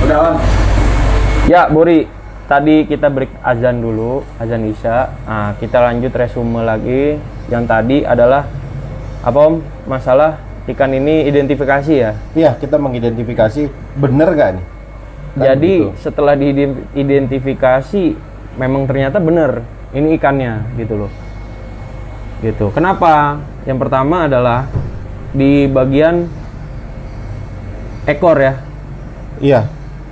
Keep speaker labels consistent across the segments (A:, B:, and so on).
A: Udah on.
B: Ya, Bori. Tadi kita break azan dulu, azan Isya. Nah, kita lanjut resume lagi. Yang tadi adalah apa Om? Masalah ikan ini identifikasi ya?
A: Iya, kita mengidentifikasi bener nggak nih? Kan
B: Jadi
A: begitu.
B: setelah diidentifikasi, memang ternyata bener ini ikannya gitu loh. Gitu. Kenapa? Yang pertama adalah di bagian ekor ya.
A: Iya.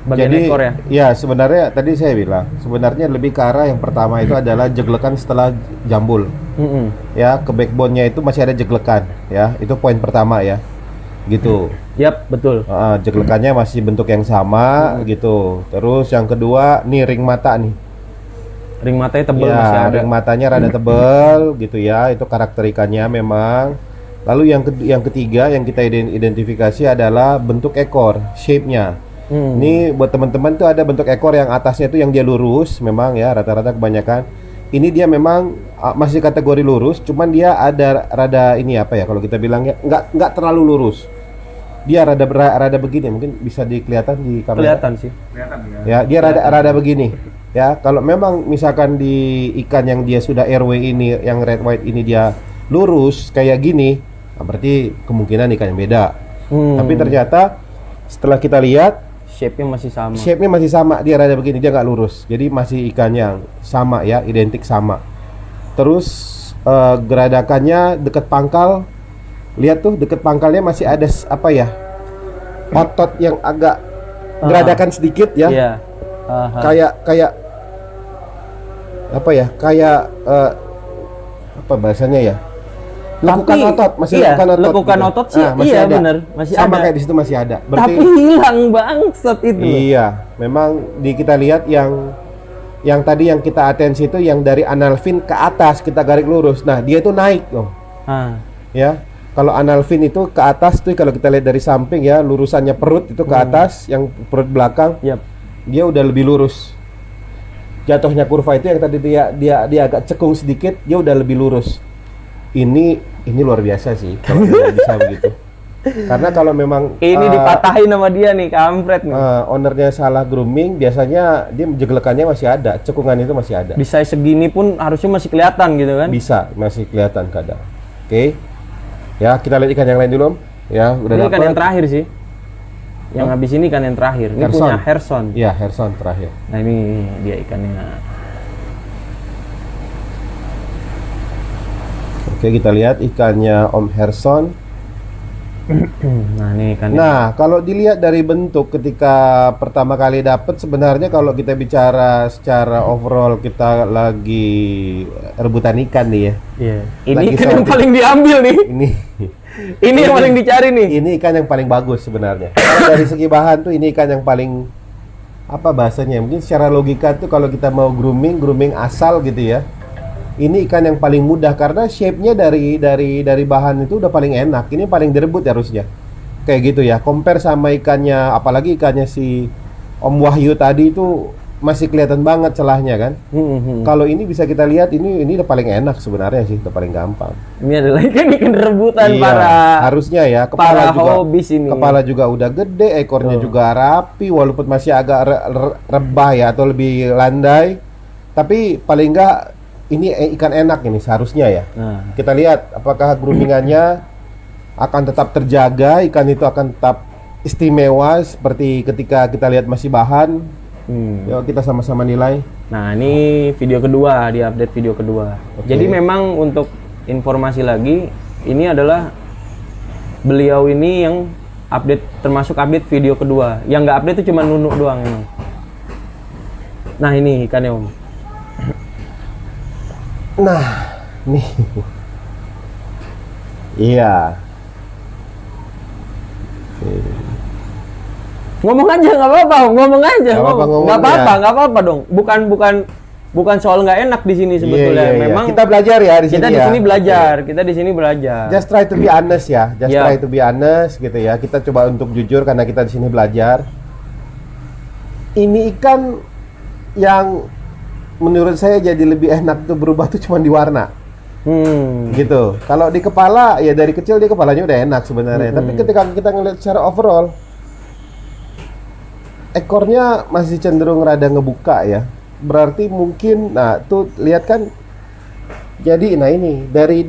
B: Bagian
A: Jadi,
B: ekor ya.
A: Iya, sebenarnya tadi saya bilang, sebenarnya lebih ke arah yang pertama itu adalah jeglekan setelah jambul. Ya, ke backbone-nya itu masih ada jeglekan, ya. Itu poin pertama ya. Gitu.
B: Yap, betul.
A: Jeglekannya masih bentuk yang sama gitu. Terus yang kedua, nih ring mata nih.
B: Ring matanya tebal
A: Ya,
B: masih ada.
A: ring matanya rada tebal gitu ya. Itu karakter ikannya memang. Lalu yang ketiga yang kita identifikasi adalah bentuk ekor, shape-nya. Ini buat teman-teman tuh ada bentuk ekor yang atasnya tuh yang dia lurus, memang ya rata-rata kebanyakan. Ini dia memang masih kategori lurus, cuman dia ada rada ini apa ya kalau kita bilangnya nggak terlalu lurus. Dia rada begini, mungkin bisa dikelihatan di kamera.
B: Kelihatan sih.
A: Ya, dia rada begini. Ya, kalau memang misalkan di ikan yang dia sudah airway ini, yang red white ini dia lurus kayak gini, nah berarti kemungkinan ikan yang beda. Tapi ternyata setelah kita lihat
B: Shape-nya masih sama.
A: shape-nya masih sama, dia rada begini, dia nggak lurus. Jadi masih ikan yang sama ya, identik sama. Terus geradakannya deket pangkal, lihat tuh deket pangkalnya masih ada apa ya, otot yang agak geradakan sedikit ya.
B: Iya.
A: Kayak apa ya, kayak apa bahasanya ya, lekukan otot, masih
B: iya,
A: lekukan otot
B: lekukan
A: gitu.
B: otot sih,
A: masih
B: iya
A: ada.
B: bener, masih
A: sama
B: ada.
A: kayak di situ masih ada.
B: Tapi hilang bangsat itu.
A: Iya, memang kita lihat yang tadi yang kita atensi itu yang dari anal fin ke atas kita garis lurus. Nah, dia itu naik dong. Ya. Kalau anal fin itu ke atas tuh kalau kita lihat dari samping ya, lurusannya perut itu ke atas, yang perut belakang.
B: Yap.
A: Dia udah lebih lurus. Jatuhnya kurva itu yang tadi dia agak cekung sedikit, dia udah lebih lurus. Ini luar biasa sih kalau dia bisa begitu. Karena kalau memang
B: ini dipatahin sama dia nih, kampret nih.
A: Ownernya salah grooming, biasanya dia jeglekannya masih ada, cekungan itu masih ada.
B: Di size segini pun harusnya masih kelihatan gitu kan?
A: Bisa, masih kelihatan kadang. Oke. Ya, kita lihat ikan yang lain dulu, Om. Ya, udah
B: Ini
A: dapat.
B: ikan yang terakhir sih. Yang habis ini ikan yang terakhir. Ini
A: Herson.
B: punya Herson.
A: Iya, Herson terakhir.
B: Nah, ini dia ikannya.
A: Oke, kita lihat ikannya Om Herson.
B: Nah, ini ikannya.
A: Nah, kalau dilihat dari bentuk ketika pertama kali dapat, sebenarnya kalau kita bicara secara overall kita lagi rebutan ikan nih ya.
B: Iya. Ini
A: Lagi
B: ikan yang
A: sama-
B: paling diambil nih.
A: Ini
B: Ini yang paling dicari nih.
A: Ini ikan yang paling bagus sebenarnya. Kalau dari segi bahan tuh ini ikan yang paling apa bahasanya? Mungkin secara logika tuh kalau kita mau grooming asal gitu ya. Ini ikan yang paling mudah karena shape-nya dari bahan itu udah paling enak. Ini paling direbut harusnya. Kayak gitu ya. Compare sama ikannya, apalagi ikannya si Om Wahyu tadi itu masih kelihatan banget celahnya kan. Kalau ini bisa kita lihat ini udah paling enak sebenarnya sih, udah paling gampang.
B: Ini adalah ikan rebutan
A: Iya,
B: para
A: harusnya ya.
B: para hobis ini.
A: Kepala juga udah gede, ekornya juga rapi, walaupun masih agak rebah ya atau lebih landai. Tapi paling enggak ini ikan enak ini seharusnya ya.
B: Nah.
A: Kita lihat apakah groomingannya akan tetap terjaga, ikan itu akan tetap istimewa seperti ketika kita lihat masih bahan. Yuk kita sama-sama nilai.
B: Nah, ini video kedua, di update video kedua.
A: Oke.
B: Jadi memang untuk informasi lagi, ini adalah beliau ini yang update, termasuk update video kedua. Yang nggak update itu cuma Nunuk doang emang. Nah, ini ikannya Om.
A: Nah, nih. Iya.
B: Ngomong aja nggak apa-apa, ngomong aja.
A: Nggak apa-apa, ngomong
B: Nggak apa-apa,
A: ya.
B: nggak apa-apa dong. Bukan soal nggak enak di sini sebetulnya.
A: Iya.
B: Memang
A: kita belajar ya di sini
B: kita
A: ya.
B: di sini belajar, kita di sini belajar.
A: Just try to be honest ya. Just
B: Ya.
A: try to be honest gitu ya. Kita coba untuk jujur karena kita di sini belajar. Ini ikan yang menurut saya jadi lebih enak tuh berubah tuh cuma di warna. Gitu. Kalau di kepala ya dari kecil dia kepalanya udah enak sebenarnya. Tapi ketika kita ngeliat secara overall, ekornya masih cenderung rada ngebuka ya. Berarti mungkin, nah tuh lihat kan. Jadi, nah ini dari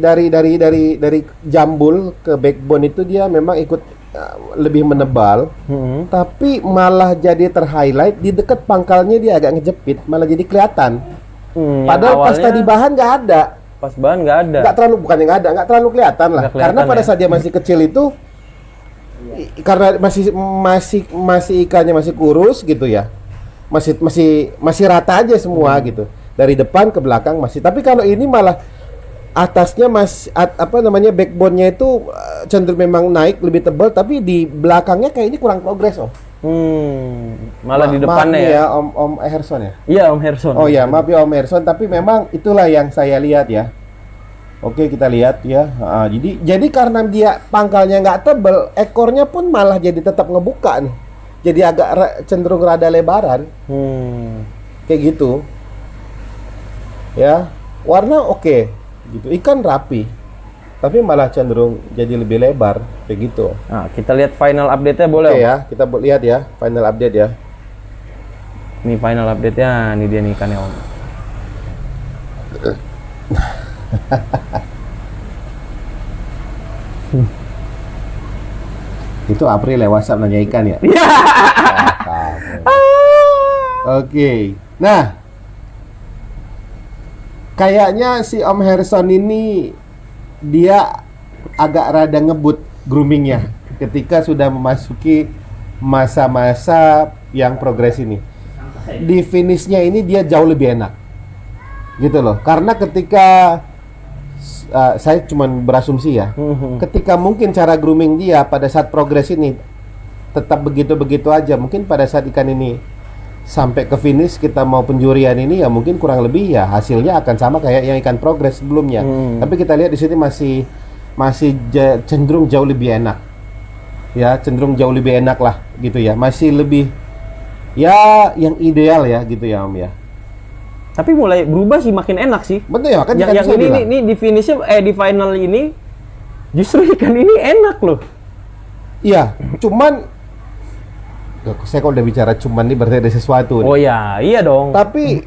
A: jambul ke backbone itu dia memang ikut lebih menebal, tapi malah jadi terhighlight di dekat pangkalnya dia agak ngejepit, malah jadi kelihatan. Padahal pas tadi bahan nggak ada.
B: Pas bahan nggak ada.
A: Nggak terlalu, bukannya nggak ada, nggak terlalu kelihatan lah.
B: Nggak kelihatan,
A: karena pada
B: ya?
A: saat dia masih kecil itu, karena masih ikannya masih kurus gitu ya, masih rata aja semua gitu. Dari depan ke belakang masih. Tapi kalau ini malah atasnya backbone-nya itu cenderung memang naik lebih tebal, tapi di belakangnya kayak ini kurang progres Om.
B: Malah di depannya
A: maaf
B: ya.
A: Om Herson ya.
B: Iya Om Herson.
A: Oh ya, maaf ya Om Herson, tapi memang itulah yang saya lihat ya. Oke, kita lihat ya. Jadi karena dia pangkalnya nggak tebel, ekornya pun malah jadi tetap ngebuka nih. Jadi agak cenderung rada lebaran. Kayak gitu. Ya, warna oke. Gitu. Ikan rapi. Tapi malah cenderung jadi lebih lebar kayak gitu.
B: Nah, kita lihat final update-nya boleh?
A: Oke
B: Om?
A: ya, kita lihat ya final update ya.
B: Ini final update-nya, ini dia nih ikannya Om.
A: Itu April ya WhatsApp nanya ikan ya. Oke. Nah, kayaknya si Om Herson ini dia agak rada ngebut groomingnya ketika sudah memasuki masa-masa yang progres ini. Di finishnya ini dia jauh lebih enak, gitu loh. Karena ketika saya cuman berasumsi ya, ketika mungkin cara grooming dia pada saat progres ini tetap begitu-begitu aja, mungkin pada saat ikan ini sampai ke finish kita mau penjurian ini ya mungkin kurang lebih ya hasilnya akan sama kayak yang ikan progres sebelumnya. Tapi kita lihat di sini masih cenderung jauh lebih enak. Ya, cenderung jauh lebih enak lah gitu ya. Masih lebih ya yang ideal ya gitu ya Om ya.
B: Tapi mulai berubah sih, makin enak sih.
A: Betul ya, kan
B: Yang ini di finishnya di final ini justru ikan ini enak loh.
A: Iya, cuman saya kalau udah bicara cuman nih berarti ada sesuatu nih.
B: Oh ya, iya dong.
A: Tapi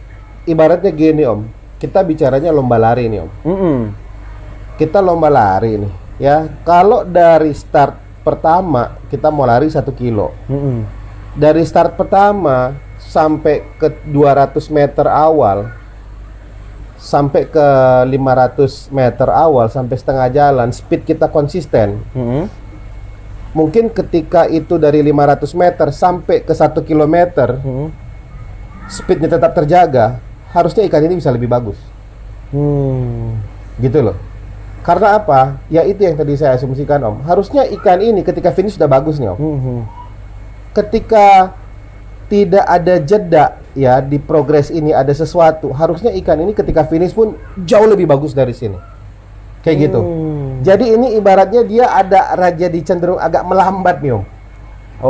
A: ibaratnya gini Om, kita bicaranya lomba lari nih Om. Kita lomba lari nih ya. Kalau dari start pertama kita mau lari 1 kilo. Dari start pertama sampai ke 200 meter awal, sampai ke 500 meter awal, sampai setengah jalan, speed kita konsisten. Mungkin ketika itu dari 500 meter sampai ke 1 kilometer, speednya tetap terjaga, harusnya ikan ini bisa lebih bagus. Gitu loh. Karena apa? Ya itu yang tadi saya asumsikan Om. Harusnya ikan ini ketika finish sudah bagus nih Om. Ketika tidak ada jeda ya di progres ini ada sesuatu, harusnya ikan ini ketika finish pun jauh lebih bagus dari sini. Kayak gitu. Jadi ini ibaratnya dia ada raja di cenderung agak melambat nih Om.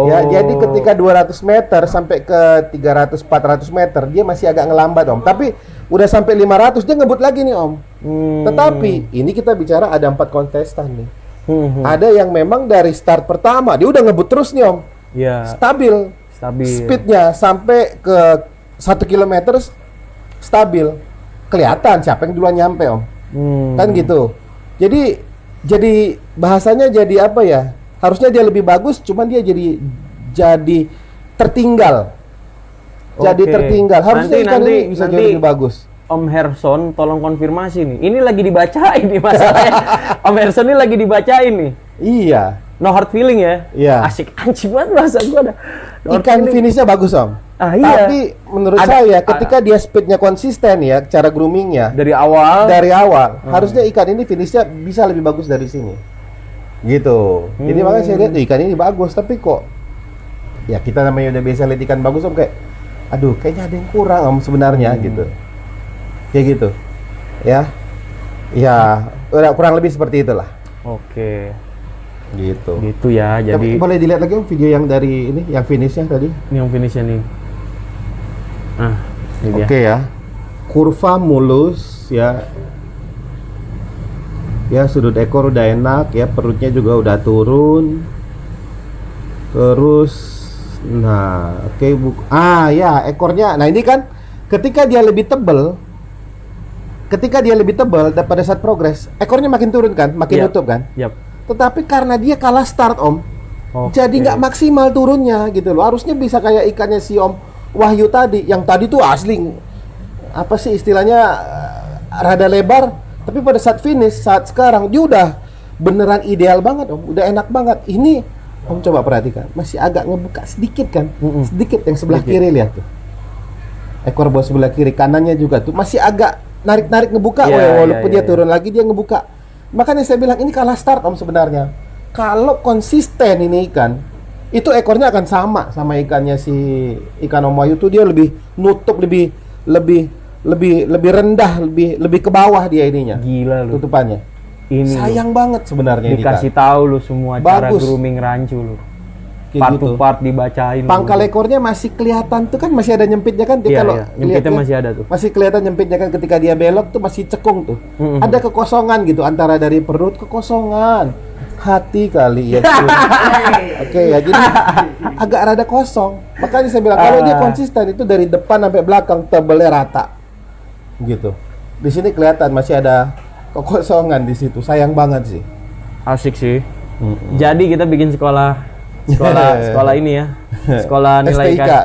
A: Ya, jadi ketika 200 meter sampai ke 300-400 meter dia masih agak ngelambat Om. Tapi udah sampai 500 dia ngebut lagi nih Om. Tetapi ini kita bicara ada 4 kontestan nih. Ada yang memang dari start pertama dia udah ngebut terus nih Om.
B: Ya.
A: Stabil. Speednya sampai ke 1 km stabil. Kelihatan siapa yang duluan nyampe Om. Kan gitu. Jadi bahasanya jadi apa ya? Harusnya dia lebih bagus, cuman dia jadi tertinggal. Jadi tertinggal. Harusnya ikan ini bisa jadi lebih bagus.
B: Om Herson, tolong konfirmasi nih. Ini lagi dibacain nih masalahnya. Om Herson ini lagi dibacain nih.
A: Iya.
B: No hard feeling ya.
A: Iya.
B: Asik anjing banget bahasa gua dah.
A: Ikan finishnya bagus Om.
B: Iya.
A: Tapi menurut saya ketika dia speednya konsisten ya, cara groomingnya
B: dari awal.
A: harusnya ikan ini finishnya bisa lebih bagus dari sini. Gitu. Jadi makanya saya lihat ikan ini bagus, tapi kok ya kita namanya udah biasa lihat ikan bagus Om, kayak aduh kayaknya ada yang kurang Om sebenarnya gitu. Kayak gitu. Ya. Ya, udah kurang lebih seperti itulah.
B: Oke.
A: Gitu.
B: Gitu ya. Jadi
A: boleh dilihat lagi Om video yang dari ini, yang finishnya tadi.
B: ini yang finishnya nih. Nah, ini dia.
A: Oke ya. Kurva mulus ya. Ya, sudut ekor udah enak ya, perutnya juga udah turun. Terus Nah, oke ya ekornya. Nah ini kan ketika dia lebih tebal, dan pada saat progres, ekornya makin turun kan, makin
B: Yap.
A: nutup kan.
B: Yap.
A: Tetapi karena dia kalah start Om,
B: Oke.
A: jadi nggak maksimal turunnya gitu loh. Harusnya bisa kayak ikannya si Om Wahyu tadi, yang tadi tuh asli apa sih istilahnya rada lebar, tapi pada saat finish, saat sekarang dia udah beneran ideal banget Om, udah enak banget. Ini Om coba perhatikan, masih agak ngebuka sedikit kan, sedikit yang sebelah kiri lihat tuh. Ekor bawah sebelah kiri, kanannya juga tuh masih agak narik-narik ngebuka, walaupun dia turun lagi dia ngebuka. Makanya saya bilang ini kalah start Om sebenarnya. Kalau konsisten ini ikan, itu ekornya akan sama ikannya si ikan Om Wahyu tuh, dia lebih nutup, lebih rendah, lebih ke bawah dia ininya.
B: Gila lu.
A: Tutupannya.
B: Ini
A: Sayang banget sebenarnya ini
B: dikasih
A: kan.
B: tahu lu semua cara
A: Bagus.
B: grooming rancu lu.
A: Kayak
B: Part
A: gitu.
B: to part dibacain. lu.
A: Pangkal ekornya masih kelihatan tuh kan, masih ada nyempitnya kan. Dia
B: Iya,
A: kalau
B: iya. Nyempitnya
A: lihatnya,
B: masih ada tuh.
A: masih kelihatan nyempitnya kan, ketika dia belok tuh masih cekung tuh. Ada kekosongan gitu antara dari perut, kekosongan hati kali ya. Oke ya, jadi agak rada kosong. Makanya saya bilang kalau dia konsisten itu dari depan sampai belakang tebalnya rata. Gitu. Di sini kelihatan masih ada kekosongan di situ. Sayang banget sih.
B: Asik sih. Jadi kita bikin sekolah ini ya. Sekolah nilai
A: STIK.
B: ikan.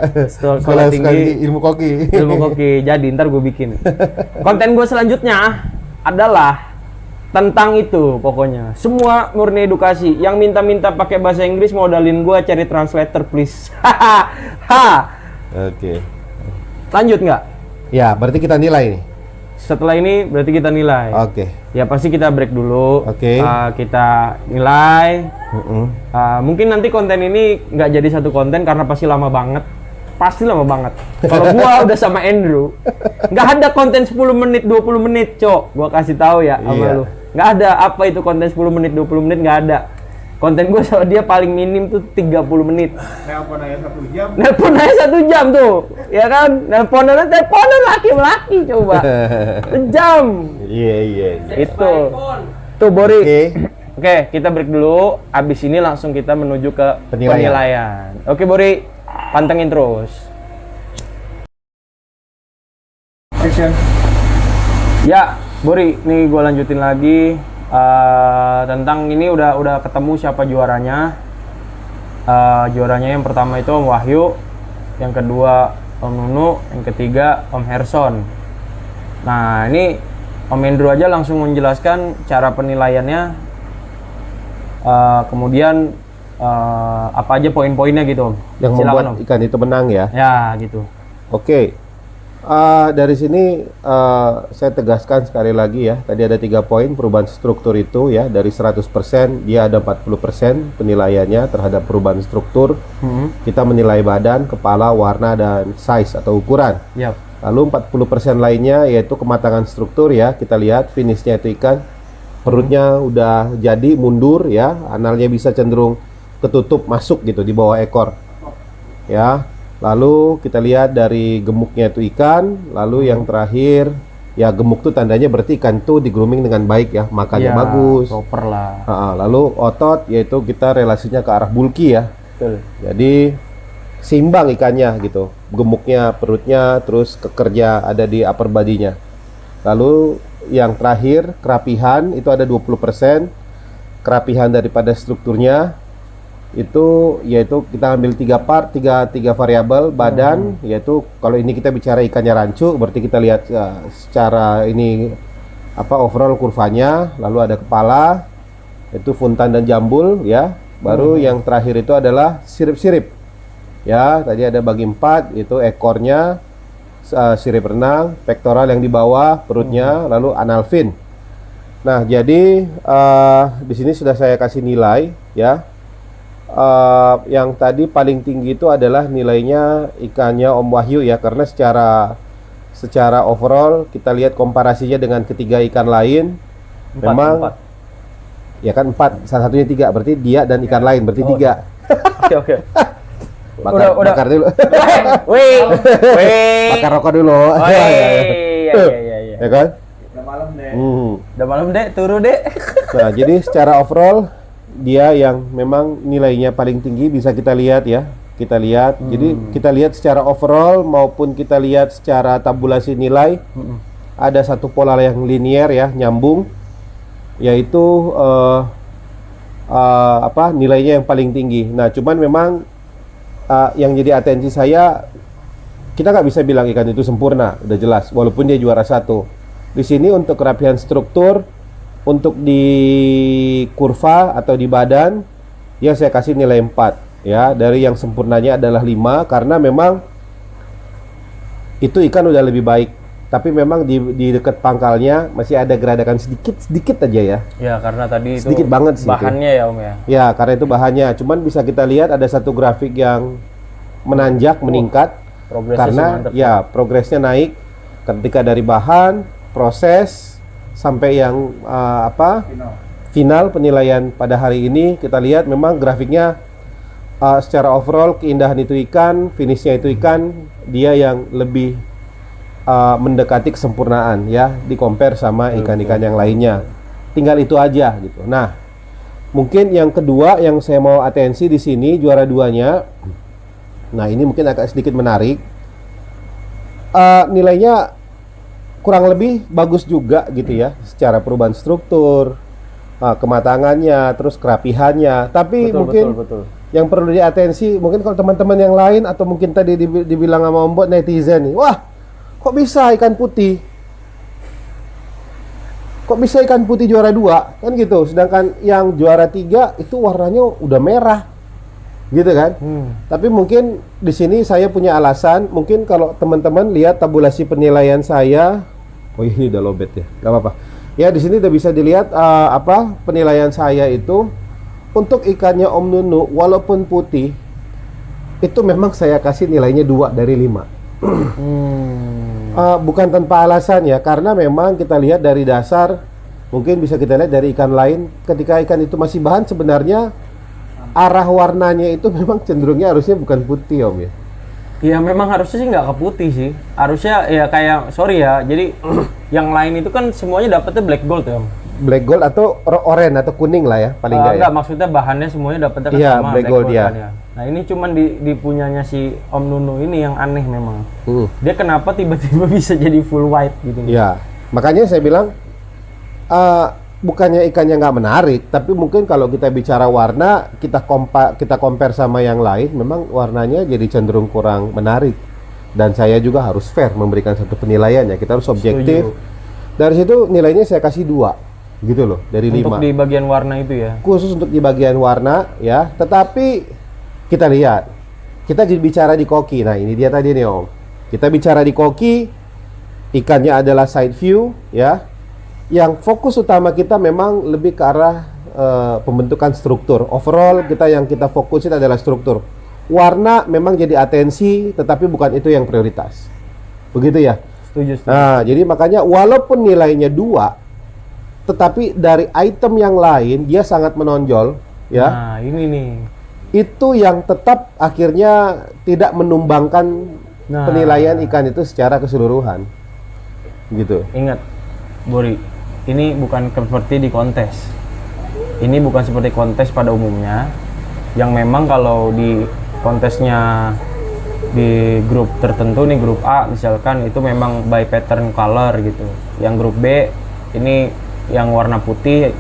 B: Sekolah tinggi
A: ilmu koki.
B: ilmu koki. Jadi ntar gue bikin. Konten gue selanjutnya adalah tentang itu pokoknya. Semua murni edukasi. Yang minta-minta pakai bahasa Inggris modalin gue cari translator please.
A: Oke.
B: Lanjut nggak?
A: Ya, berarti kita nilai nih.
B: Setelah ini berarti kita nilai.
A: Oke.
B: Ya pasti kita break dulu.
A: Oke.
B: Kita nilai. Mungkin nanti konten ini nggak jadi satu konten karena pasti lama banget. Pasti lama banget. Kalau gua udah sama Andrew, nggak ada konten 10 menit, 20 menit, Cok. Gua kasih tahu ya sama
A: Iya.
B: lu. Nggak ada apa itu konten 10 menit, 20 menit, nggak ada. Konten gua sama dia paling minim tuh 30 menit.
C: Nelpon aja 1 jam.
B: Nelpon aja 1 jam tuh. Ya kan? Teleponan laki-laki coba. Sejam.
A: Iya.
B: Itu. Tuh Bori.
A: Oke.
B: Oke, kita break dulu. Abis ini langsung kita menuju ke penilaian. Oke, Bori. Pantengin terus.
C: Action.
B: Ya, Bori, nih gue lanjutin lagi tentang ini udah ketemu siapa juaranya. Juaranya yang pertama itu Om Wahyu, yang kedua Om Nunu, yang ketiga Om Herson. Nah, ini Om Andrew aja langsung menjelaskan cara penilaiannya. Kemudian apa aja poin-poinnya gitu Om.
A: Yang
B: Silakan,
A: membuat
B: Om.
A: ikan itu menang ya.
B: Ya, gitu.
A: Oke. Dari sini saya tegaskan sekali lagi ya. Tadi ada 3 poin perubahan struktur itu ya. Dari 100% dia ada 40% penilaiannya terhadap perubahan struktur. Kita menilai badan, kepala, warna, dan size atau ukuran.
B: Yap.
A: Lalu 40% lainnya yaitu kematangan struktur ya. Kita lihat finishnya itu ikan. Perutnya udah jadi mundur ya. Analnya bisa cenderung ketutup masuk gitu di bawah ekor. Ya. Lalu kita lihat dari gemuknya itu ikan. Lalu yang terakhir ya, gemuk tuh tandanya berarti ikan tuh di grooming dengan baik ya, makannya
B: Ya,
A: bagus.
B: proper lah.
A: Lalu otot yaitu kita relasinya ke arah bulky ya.
B: Betul.
A: Jadi seimbang ikannya gitu. Gemuknya, perutnya, terus kekerja ada di upper body-nya. Lalu yang terakhir kerapihan itu ada 20%. Kerapihan daripada strukturnya itu yaitu kita ambil 3 part, tiga variabel badan, yaitu kalau ini kita bicara ikannya rancu, berarti kita lihat secara ini apa overall kurvanya, lalu ada kepala, itu funtan dan jambul ya. Baru yang terakhir itu adalah sirip-sirip. Ya, tadi ada bagi 4, itu ekornya, sirip renang, pektoral yang di bawah, perutnya, lalu anal fin. Nah, jadi di sini sudah saya kasih nilai ya. Yang tadi paling tinggi itu adalah nilainya ikannya Om Wahyu ya, karena secara overall kita lihat komparasinya dengan ketiga ikan lain. Memang ya kan 4, salah satunya 3, berarti dia dan ikan lain berarti 3.
B: Oke.
A: Bakar dulu.
B: Wih.
A: Bakar rokok dulu.
B: Oh, iya.
A: Ya kan?
C: Udah malam deh.
B: Udah malam, Dek. Turu, Dek.
A: Nah, jadi secara overall dia yang memang nilainya paling tinggi bisa kita lihat ya. kita lihat. Jadi kita lihat secara overall maupun kita lihat secara tabulasi nilai, ada satu pola yang linear ya, nyambung, yaitu nilainya yang paling tinggi. Nah, cuman memang yang jadi atensi saya, kita nggak bisa bilang ikan itu sempurna, udah jelas, walaupun dia juara 1. Di sini untuk kerapihan struktur, untuk di kurva atau di badan, ya saya kasih nilai 4. Ya, dari yang sempurnanya adalah 5 karena memang itu ikan udah lebih baik. Tapi memang di dekat pangkalnya masih ada geradakan sedikit aja ya.
B: Ya, karena tadi
A: sedikit
B: itu
A: banget sih
B: bahannya
A: itu.
B: ya Om ya.
A: Ya, karena itu bahannya. Cuman bisa kita lihat ada satu grafik yang menanjak, meningkat.
B: Progresnya
A: Karena
B: mantep,
A: ya progresnya naik ketika dari bahan, proses sampai yang final penilaian pada hari ini. Kita lihat memang grafiknya secara overall keindahan itu ikan, finishnya itu ikan, dia yang lebih mendekati kesempurnaan ya, di compare sama ikan-ikan yang lainnya. Tinggal itu aja gitu. Nah, mungkin yang kedua yang saya mau atensi di sini juara 2-nya. Nah, ini mungkin agak sedikit menarik. Nilainya kurang lebih bagus juga gitu ya, secara perubahan struktur, kematangannya, terus kerapihannya. Tapi betul. Yang perlu diatensi, mungkin kalau teman-teman yang lain atau mungkin tadi dibilang sama Om Bot netizen nih, wah, kok bisa ikan putih? Kok bisa ikan putih juara 2? Kan gitu. Sedangkan yang juara 3 itu warnanya udah merah. Gitu kan? Tapi mungkin di sini saya punya alasan, mungkin kalau teman-teman lihat tabulasi penilaian saya, oh ini udah lobet ya. Gak apa-apa. Ya, di sini udah bisa dilihat penilaian saya itu. Untuk ikannya Om Nunu, walaupun putih, itu memang saya kasih nilainya 2 dari 5. Bukan tanpa alasan ya, karena memang kita lihat dari dasar, mungkin bisa kita lihat dari ikan lain, ketika ikan itu masih bahan, sebenarnya arah warnanya itu memang cenderungnya harusnya bukan putih Om ya.
B: Iya, memang harusnya sih nggak ke putih sih. Harusnya ya kayak, sorry ya, jadi yang lain itu kan semuanya dapetnya black gold ya Om.
A: Black gold atau oranye atau kuning lah ya, paling
B: enggak,
A: ya.
B: maksudnya bahannya semuanya dapetnya kan
A: Iya,
B: sama
A: black gold ya.
B: kan ya. Nah, ini cuman di punyanya si Om Nunu ini yang aneh memang. Dia kenapa tiba-tiba bisa jadi full white gitu.
A: Iya, makanya saya bilang bukannya ikannya nggak menarik, tapi mungkin kalau kita bicara warna, kita compare sama yang lain, memang warnanya jadi cenderung kurang menarik. Dan saya juga harus fair memberikan satu penilaian ya, kita harus objektif. Dari situ nilainya saya kasih 2. Gitu loh, dari 5.
B: Untuk di bagian warna itu ya.
A: Khusus untuk di bagian warna ya, tetapi kita lihat. Kita bicara di koki. Nah, ini dia tadi nih Om. Kita bicara di koki, ikannya adalah side view ya. Yang fokus utama kita memang lebih ke arah pembentukan struktur. Overall yang kita fokusin adalah struktur. Warna memang jadi atensi, tetapi bukan itu yang prioritas. Begitu ya?
B: Setuju.
A: Nah, jadi makanya walaupun nilainya 2, tetapi dari item yang lain dia sangat menonjol ya.
B: Nah, ini nih.
A: Itu yang tetap akhirnya tidak menumbangkan penilaian ikan itu secara keseluruhan. Gitu.
B: Ingat, Bori, ini bukan seperti di kontes. Ini bukan seperti kontes pada umumnya, yang memang kalau di kontesnya di grup tertentu nih, grup A misalkan, itu memang by pattern color gitu. Yang grup B ini yang warna putih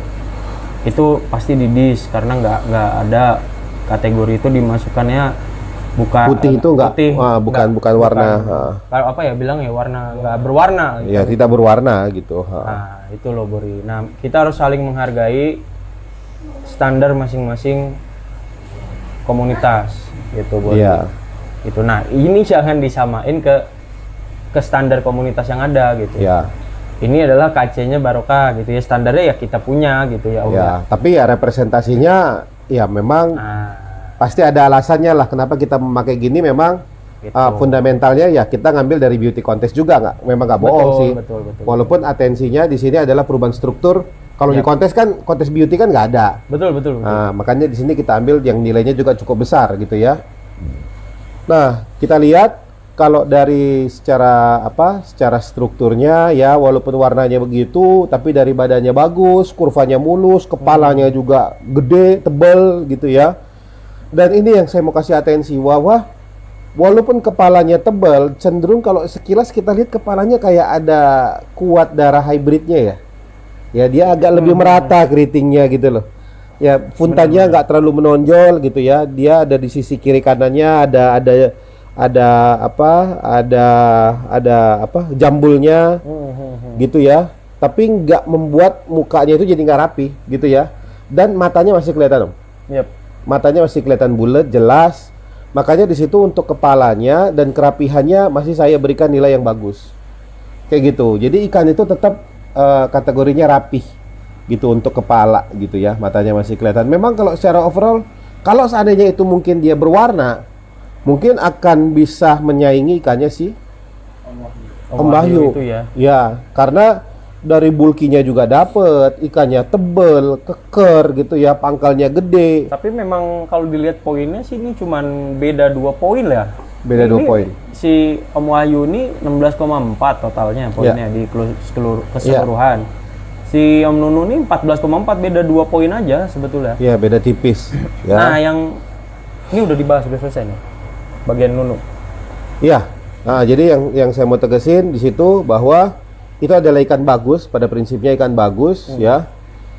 B: itu pasti di dis, karena nggak ada kategori itu dimasukkannya, bukan
A: putih itu bukan warna
B: kalau apa ya bilang ya, warna nggak berwarna gitu.
A: Ya, tidak berwarna gitu.
B: Nah, itu loh Bori. Nah, kita harus saling menghargai standar masing-masing komunitas gitu Bori.
A: Iya.
B: Gitu. Nah, ini jangan disamain ke standar komunitas yang ada gitu.
A: Ya.
B: Ini adalah KC-nya Barokah gitu ya, standarnya ya kita punya gitu ya.
A: Ya, tapi ya representasinya ya memang pasti ada alasannya lah kenapa kita memakai gini. Memang gitu. Fundamentalnya ya kita ngambil dari beauty contest juga, memang nggak bohong sih.
B: Betul.
A: Walaupun atensinya di sini adalah perubahan struktur. Kalau di kontes kan, kontes beauty kan nggak ada.
B: Betul.
A: Nah, makanya di sini kita ambil yang nilainya juga cukup besar gitu ya. Nah, kita lihat kalau dari secara strukturnya ya, walaupun warnanya begitu, tapi dari badannya bagus, kurvanya mulus, kepalanya juga gede, tebal gitu ya. Dan ini yang saya mau kasih atensi, bahwa walaupun kepalanya tebal, cenderung kalau sekilas kita lihat kepalanya kayak ada kuat darah hybridnya ya. Ya dia agak lebih merata keritingnya gitu loh. Ya puntannya nggak terlalu menonjol gitu ya. Dia ada di sisi kiri kanannya ada jambulnya gitu ya. Tapi nggak membuat mukanya itu jadi nggak rapi gitu ya. Dan matanya masih kelihatan Om.
B: Yep.
A: Matanya masih kelihatan bulat, jelas. Makanya di situ untuk kepalanya dan kerapihannya masih saya berikan nilai yang bagus. Kayak gitu. Jadi ikan itu tetap kategorinya rapih gitu untuk kepala gitu ya. Matanya masih kelihatan. Memang kalau secara overall, kalau seandainya itu mungkin dia berwarna, mungkin akan bisa menyaingi ikannya si Om Wahyu.
B: Itu ya.
A: Ya, karena dari bulkinya juga dapet, ikannya tebel, keker gitu ya, pangkalnya gede.
B: Tapi memang kalau dilihat poinnya sih ini cuman beda 2 poin ya.
A: Beda 2 poin.
B: Si Om Wahyu ini 16,4 totalnya poinnya di keseluruhan. Si Om Nunu ini 14,4, beda 2 poin aja sebetulnya.
A: Ya, beda tipis. Ya.
B: Nah, yang ini udah dibahas, udah selesai nih. Bagian Nunu.
A: Iya. Nah, jadi yang saya mau tegesin di situ bahwa itu adalah ikan bagus, pada prinsipnya ikan bagus ya.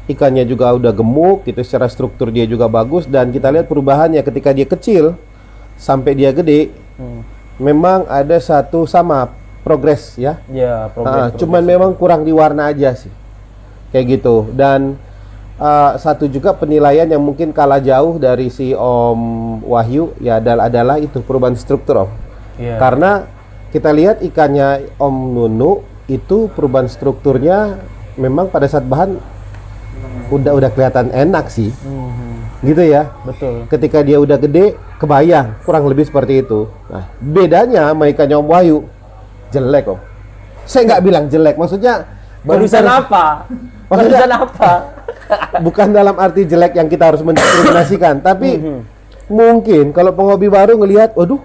A: Ikannya juga udah gemuk gitu, secara struktur dia juga bagus, dan kita lihat perubahannya ketika dia kecil sampai dia gede. Memang ada satu sama progres ya.
B: Ya, progres.
A: Cuman memang kurang di warna aja sih. Kayak gitu. Dan satu juga penilaian yang mungkin kalah jauh dari si Om Wahyu ya adalah itu perubahan struktur Om.
B: Iya.
A: Karena kita lihat ikannya Om Nunu itu perubahan strukturnya memang pada saat bahan udah kelihatan enak sih. Gitu ya.
B: Betul.
A: Ketika dia udah gede, kebayang kurang lebih seperti itu. Nah, bedanya sama ikannya Om Wahyu jelek Om. Saya nggak bilang jelek, maksudnya
B: Barusan apa?
A: Maksudnya-
B: Barusan apa?
A: bukan dalam arti jelek yang kita harus mendiskriminasikan, tapi mungkin kalau penghobi baru ngelihat, waduh,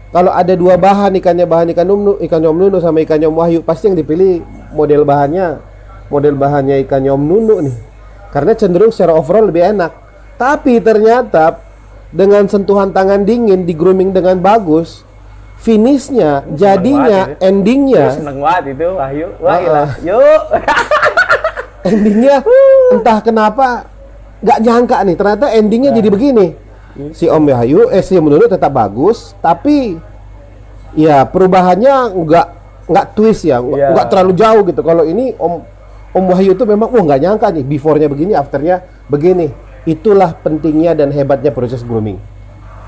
A: kalau ada 2 bahan ikan Om Nunu sama ikannya Om Wahyu, pasti yang dipilih model bahannya ikannya Om Nunu nih, karena cenderung secara overall lebih enak. Tapi ternyata dengan sentuhan tangan dingin, di grooming dengan bagus, finishnya, jadinya,
B: banget
A: endingnya,
B: Seneng banget itu Wahyu. Wah, gila. Yuk.
A: endingnya entah kenapa nggak nyangka nih, ternyata endingnya jadi begini. Si Om Wahyu, si Om Nunu tetap bagus, tapi ya perubahannya nggak twist ya, nggak terlalu jauh gitu. Kalau ini Om Wahyu itu memang nggak nyangka nih, before-nya begini, after-nya begini. Itulah pentingnya dan hebatnya proses grooming.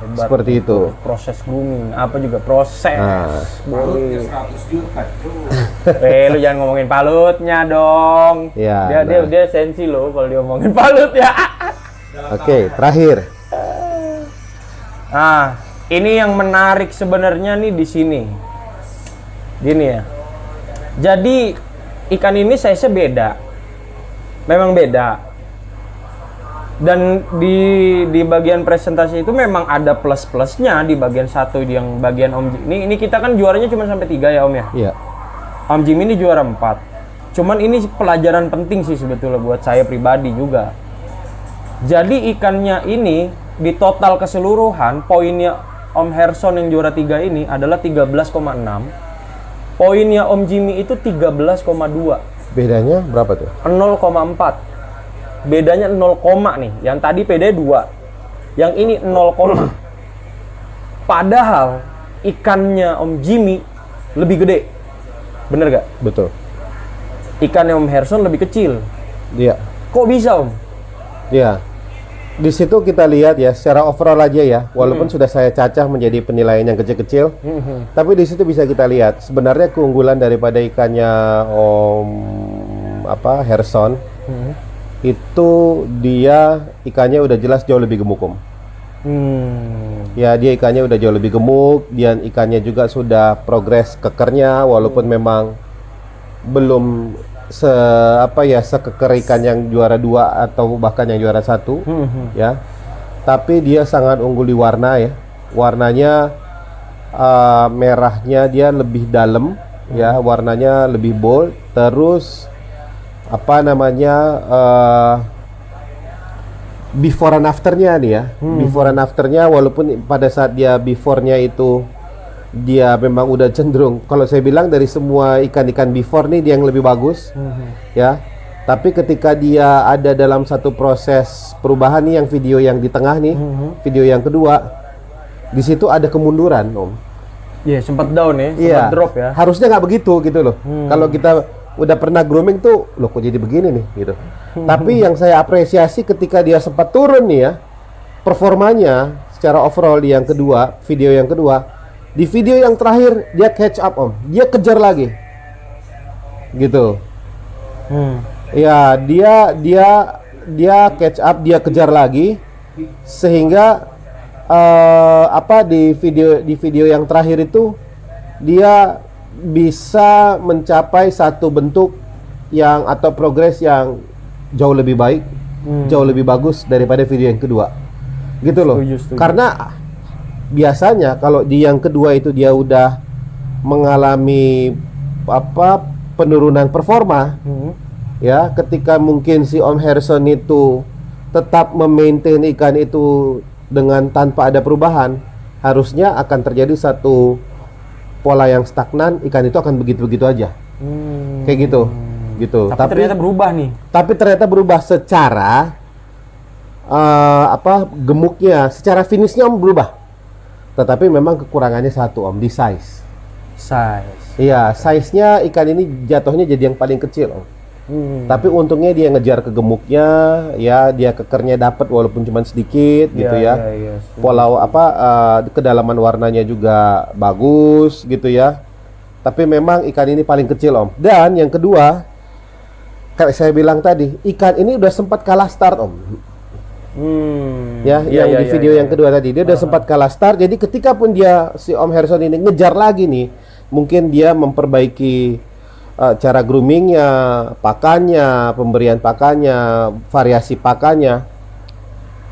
B: Hebat.
A: Seperti itu.
B: Proses grooming, apa juga proses.
A: Nah.
B: Boleh.
C: 100 juta tuh.
B: Lu jangan ngomongin palutnya dong.
A: Ya,
B: Dia sensi loh kalau dia ngomongin palut ya.
A: Oke, terakhir.
B: Nah, ini yang menarik sebenarnya nih di sini. Gini ya. Jadi ikan ini size-nya beda. Memang beda. Dan di bagian presentasi itu memang ada plus-plusnya di bagian satu, yang bagian Om Jimmy. Ini kita kan juaranya cuma sampai 3 ya Om ya.
A: Iya.
B: Om Jimmy ini juara 4. Cuman ini pelajaran penting sih sebetulnya buat saya pribadi juga. Jadi ikannya ini di total keseluruhan poinnya Om Herson yang juara 3 ini adalah 13,6. Poinnya Om Jimmy itu 13,2.
A: Bedanya berapa tuh?
B: 0,4. Bedanya 0, nih. Yang tadi PD 2. Yang ini 0, padahal ikannya Om Jimmy lebih gede. Bener gak?
A: Betul.
B: Ikannya Om Herson lebih kecil.
A: Iya.
B: Kok bisa Om?
A: Iya. Di situ kita lihat ya, secara overall aja ya, walaupun sudah saya cacah menjadi penilaian yang kecil-kecil, tapi di situ bisa kita lihat sebenarnya keunggulan daripada ikannya Om Herson itu dia ikannya udah jelas jauh lebih gemuk Om. Ya, dia ikannya udah jauh lebih gemuk, dan ikannya juga sudah progres kekernya, walaupun memang belum sekeker ikan yang juara 2 atau bahkan yang juara 1 ya. Tapi dia sangat unggul di warna ya. Warnanya merahnya dia lebih dalam ya, warnanya lebih bold, terus before and afternya nih ya. Before and afternya, walaupun pada saat dia before-nya itu dia memang udah cenderung, kalau saya bilang dari semua ikan-ikan before nih dia yang lebih bagus, ya. Tapi ketika dia ada dalam satu proses perubahan nih, yang video yang di tengah nih, video yang kedua, di situ ada kemunduran, Om.
B: Iya, sempat down ya, sempat
A: Iya,
B: drop ya.
A: harusnya nggak begitu gitu loh. Kalau kita udah pernah grooming tuh, loh kok jadi begini nih gitu. Tapi yang saya apresiasi ketika dia sempat turun nih ya, performanya secara overall di yang kedua, video yang kedua, di video yang terakhir dia catch up, Om. Dia kejar lagi. Gitu. Ya, dia catch up, dia kejar lagi sehingga di video yang terakhir itu dia bisa mencapai satu bentuk yang atau progres yang jauh lebih baik, jauh lebih bagus daripada video yang kedua. Gitu loh.
B: Setuju.
A: Karena biasanya kalau di yang kedua itu dia udah mengalami penurunan performa, ya, ketika mungkin si Om Harrison itu tetap memaintain ikan itu dengan tanpa ada perubahan, harusnya akan terjadi satu pola yang stagnan, ikan itu akan begitu-begitu aja. Kayak gitu.
B: Tapi ternyata berubah nih.
A: Tapi ternyata berubah secara gemuknya, secara finishnya Om berubah. Tetapi memang kekurangannya satu, Om, di size. Iya, size-nya ikan ini jatuhnya jadi yang paling kecil, Om. Tapi untungnya dia ngejar ke gemuknya, ya, dia kekernya dapat walaupun cuma sedikit gitu ya. Pola kedalaman warnanya juga bagus gitu ya. Tapi memang ikan ini paling kecil, Om. Dan yang kedua, kayak saya bilang tadi, ikan ini udah sempat kalah start, Om. Di video yang kedua tadi dia udah sempat kalah start. Jadi ketika pun dia si Om Harrison ini ngejar lagi nih, mungkin dia memperbaiki cara groomingnya, pakannya, pemberian pakannya, variasi pakannya.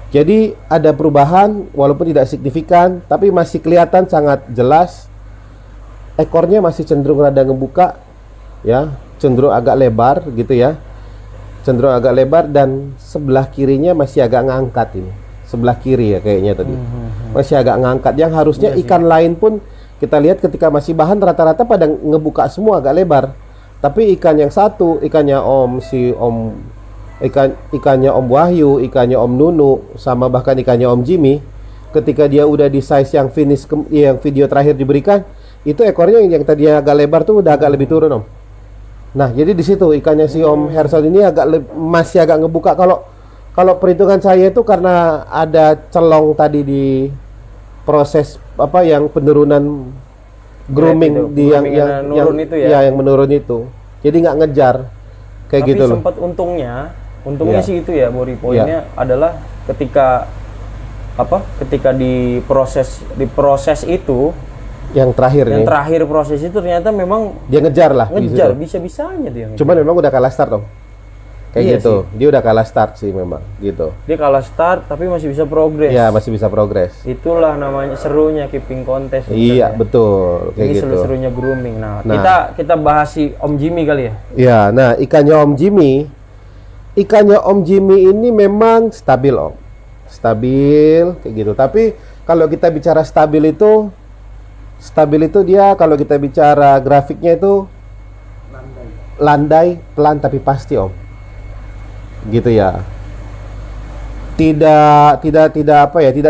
A: Jadi ada perubahan walaupun tidak signifikan, tapi masih kelihatan sangat jelas. Ekornya masih cenderung rada ngebuka, ya, cenderung agak lebar gitu ya. Cenderung agak lebar dan sebelah kirinya masih agak ngangkat ini. Sebelah kiri ya kayaknya tadi. Masih agak ngangkat, yang harusnya ikan lain pun kita lihat ketika masih bahan rata-rata pada ngebuka semua agak lebar. Tapi ikan yang satu, ikannya Om Wahyu, ikannya Om Nunu, sama bahkan ikannya Om Jimmy, ketika dia udah di size yang finish yang video terakhir diberikan, itu ekornya yang tadi agak lebar tuh udah agak lebih turun, Om. Nah, jadi di situ ikannya si Om Harrison ini masih agak ngebuka. Kalau perhitungan saya itu karena ada celong tadi di proses yang penurunan grooming yang menurun itu. Jadi nggak ngejar kayak
B: tapi
A: gitu loh.
B: Sempat untungnya sih itu ya, Bori, poinnya adalah ketika di proses itu
A: yang terakhir
B: proses itu ternyata memang
A: dia ngejar
B: bisa-bisanya dia.
A: Cuman memang udah kalah start, Om. Kayak
B: Iya
A: gitu. Dia udah kalah start sih memang gitu.
B: Dia kalah start tapi masih bisa progres.
A: Ya, masih bisa progres.
B: Itulah namanya serunya keeping contest.
A: Iya, betul. Kayak
B: ini
A: gitu.
B: seru-serunya grooming. Nah, kita bahas si Om Jimmy kali ya.
A: Ya, nah ikannya Om Jimmy ini memang stabil, Om. Stabil kayak gitu. Tapi kalau kita bicara stabil itu dia, kalau kita bicara grafiknya itu landai, pelan tapi pasti, Om. Gitu ya. Tidak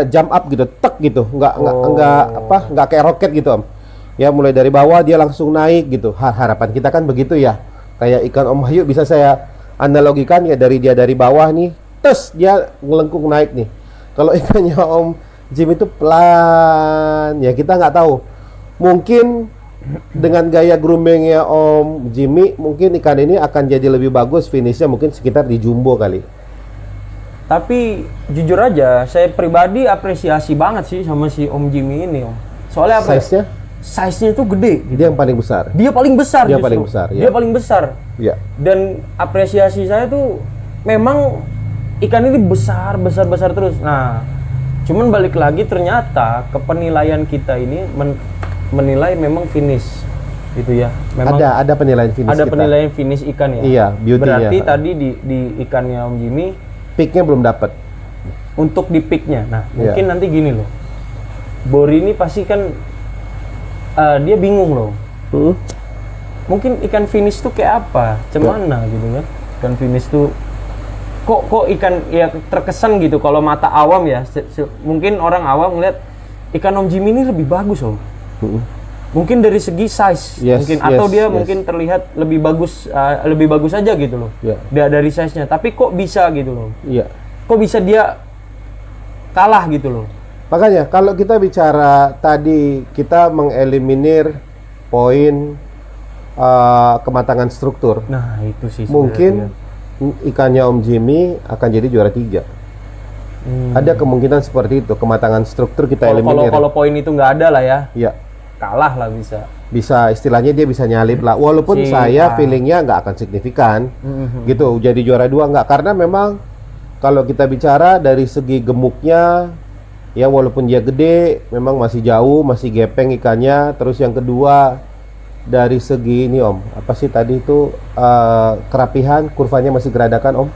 A: jump up gitu, tek gitu. Enggak kayak roket gitu, Om. Ya, mulai dari bawah dia langsung naik gitu. Harapan kita kan begitu ya. Kayak ikan Om Wahyu bisa saya analogikan ya, dari bawah nih, terus dia ngelengkung naik nih. Kalau ikannya Om Jim itu pelan, ya kita nggak tahu. Mungkin dengan gaya groomingnya Om Jimmy, mungkin ikan ini akan jadi lebih bagus finishnya, mungkin sekitar di jumbo kali.
B: Tapi jujur aja, saya pribadi apresiasi banget sih sama si Om Jimmy ini, Om. Soalnya apa? Size-nya itu gede.
A: Dia yang paling besar.
B: Dia paling besar.
A: Dia paling besar. Ya.
B: Dia paling besar.
A: Ya.
B: Dan apresiasi saya tuh memang ikan ini besar terus. Nah, cuman balik lagi ternyata ke penilaian kita ini menilai memang finish gitu ya. Memang
A: ada penilaian finish.
B: Ada penilaian finish ikan ya.
A: Iya, beauty-nya.
B: Berarti tadi di ikannya Om Jimmy
A: peak-nya belum dapat.
B: untuk di peaknya. Nah,
A: Iya.
B: mungkin nanti gini loh. Bori ini pasti kan dia bingung loh. Mungkin ikan finish tuh kayak apa? Cemana gitu kan? Ikan finish tuh kok ikan ya terkesan gitu kalau mata awam ya. Mungkin orang awam ngeliat ikan Om Jimmy ini lebih bagus Om. Mungkin dari segi size
A: Yes,
B: mungkin atau
A: yes,
B: dia
A: yes.
B: mungkin terlihat lebih bagus aja gitu loh. Dari size-nya. Tapi kok bisa gitu loh?
A: Iya.
B: Kok bisa dia kalah gitu loh?
A: Makanya kalau kita bicara tadi kita mengeliminir poin kematangan struktur,
B: Nah, itu sih
A: mungkin ikannya Om Jimmy akan jadi juara 3. Ada kemungkinan seperti itu, kematangan struktur kita eliminir.
B: Kalau poin itu nggak ada lah ya,
A: Iya.
B: kalah lah bisa.
A: Bisa istilahnya dia bisa nyalip lah. Walaupun saya feelingnya nggak akan signifikan, gitu. Jadi juara 2 nggak, karena memang kalau kita bicara dari segi gemuknya, ya walaupun dia gede, memang masih jauh, masih gepeng ikannya. Terus yang kedua dari segi ini Om, apa sih tadi itu kerapihan, kurvanya masih geradakan Om.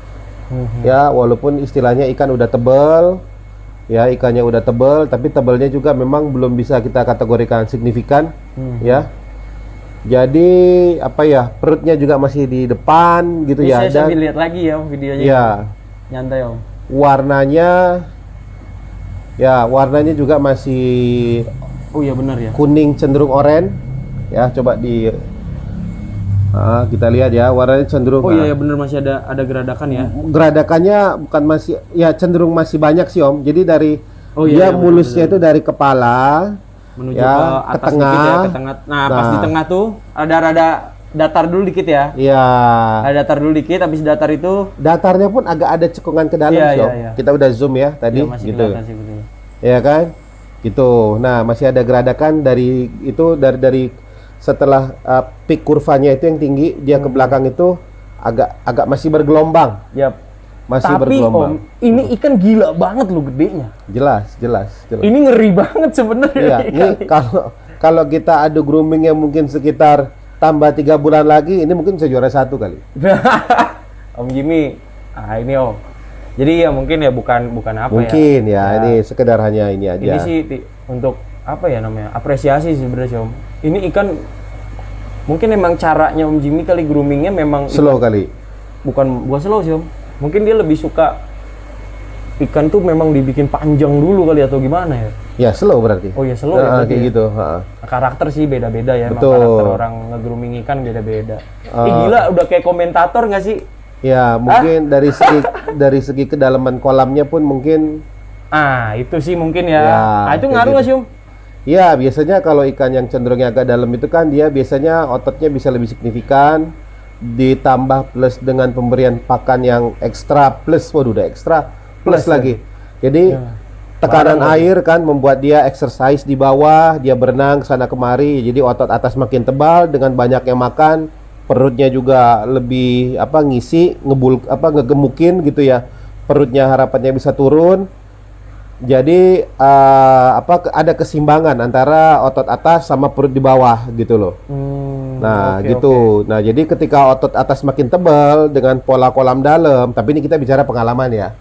A: Ya walaupun istilahnya ikan udah tebel, ya ikannya udah tebel, tapi tebelnya juga memang belum bisa kita kategorikan signifikan, ya. Jadi apa ya, perutnya juga masih di depan gitu
B: Ini
A: ya.
B: saya sambil lihat lagi ya Om, videonya.
A: Ya,
B: Nyantai Om.
A: warnanya juga masih
B: Oh iya benar ya.
A: kuning cenderung oranye. Ya, coba kita lihat ya, warnanya cenderung.
B: Oh iya benar, masih ada geradakan ya.
A: Geradakannya bukan masih, ya cenderung masih banyak sih Om. Jadi dari dia mulusnya itu dari kepala
B: Menuju
A: ya,
B: ke atas
A: ke tengah.
B: dikit ya, ke tengah. Nah, pas di tengah tuh ada datar dulu dikit ya.
A: Iya.
B: Ada datar dulu dikit, habis datar itu
A: Datarnya pun agak ada cekungan ke dalam sih Om.
B: iya.
A: Kita udah zoom ya tadi
B: ya masih
A: gitu.
B: kelihatan sih betul.
A: Ya kan? Gitu. Nah, masih ada geradakan dari itu dari setelah peak kurvanya itu yang tinggi, dia ke belakang itu agak masih bergelombang.
B: Yap.
A: Masih
B: Tapi
A: bergelombang.
B: Om, ini ikan gila banget loh gedenya.
A: Jelas.
B: Ini ngeri banget sebenarnya.
A: Iya, ini kalau kita adu grooming yang mungkin sekitar tambah 3 bulan lagi, ini mungkin bisa juara 1 kali.
B: Om Jimmy, ini Om. Jadi ya mungkin ya bukan apa
A: Mungkin ya, ini sekedar hanya ini aja.
B: Ini sih untuk apa ya namanya, apresiasi sih sebenarnya Om. Ini ikan mungkin emang caranya Om Jimmy kali groomingnya memang
A: slow kali.
B: Bukan slow sih Om. Mungkin dia lebih suka ikan tuh memang dibikin panjang dulu kali atau gimana ya?
A: Ya slow berarti.
B: Oh ya slow ya.
A: Kayak
B: ya?
A: gitu.
B: Karakter sih beda-beda ya. Emang
A: Betul.
B: karakter orang nge-grooming ikan beda-beda. Gila, udah kayak komentator nggak sih?
A: Ya mungkin dari segi kedalaman kolamnya pun mungkin.
B: Itu sih mungkin ya.
A: Ya,
B: Itu
A: kayak
B: ngaruh nggak
A: gitu.
B: sih Om?
A: Ya biasanya kalau ikan yang cenderungnya agak dalam itu kan dia biasanya ototnya bisa lebih signifikan, ditambah plus dengan pemberian pakan yang ekstra plus, waduh udah ekstra plus lagi. Jadi tekanan air kan membuat dia exercise di bawah, dia berenang sana kemari, jadi otot atas makin tebal dengan banyaknya makan, perutnya juga lebih ngisi, ngegemukin gitu ya. Perutnya harapannya bisa turun. Jadi ada keseimbangan antara otot atas sama perut di bawah gitu loh. Nah, gitu. Nah, jadi ketika otot atas makin tebal dengan pola kolam dalam, tapi ini kita bicara pengalaman ya.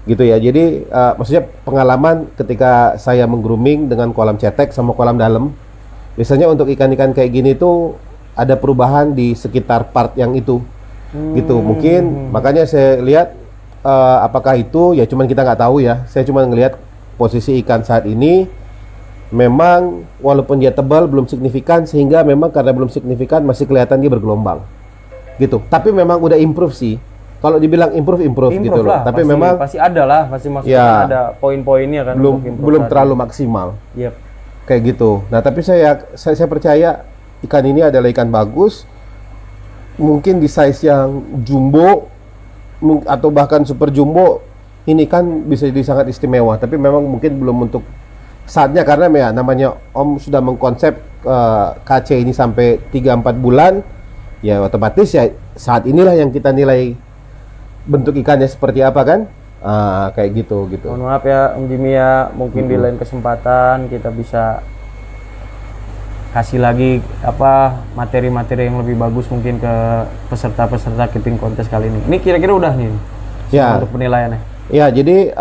A: Gitu ya. Jadi maksudnya pengalaman ketika saya menggrooming dengan kolam cetek sama kolam dalam. Biasanya untuk ikan-ikan kayak gini tuh ada perubahan di sekitar part yang itu. Gitu. Mungkin makanya saya lihat apakah itu ya, cuman kita nggak tahu ya. Saya cuma ngelihat posisi ikan saat ini memang walaupun dia tebal belum signifikan, sehingga memang karena belum signifikan masih kelihatan dia bergelombang gitu. Tapi memang udah improve sih. Kalau dibilang improve gitu loh. Tapi memang
B: pasti ada lah, pasti maksudnya
A: ya,
B: ada poin-poinnya kan.
A: belum terlalu maksimal.
B: Yep.
A: Kayak gitu. Nah, tapi saya percaya ikan ini adalah ikan bagus. Mungkin di size yang jumbo atau bahkan super jumbo, ini kan bisa jadi sangat istimewa, tapi memang mungkin belum untuk saatnya, karena ya namanya Om sudah mengkonsep KC ini sampai 3-4 bulan, ya otomatis ya saat inilah yang kita nilai bentuk ikannya seperti apa kan. Kayak gitu.
B: Mohon maaf ya Om Jimmy ya, mungkin di lain kesempatan kita bisa kasih lagi materi-materi yang lebih bagus mungkin ke peserta-peserta keeping kontes kali ini. Ini kira-kira udah nih
A: Ya.
B: untuk penilaiannya.
A: Ya, jadi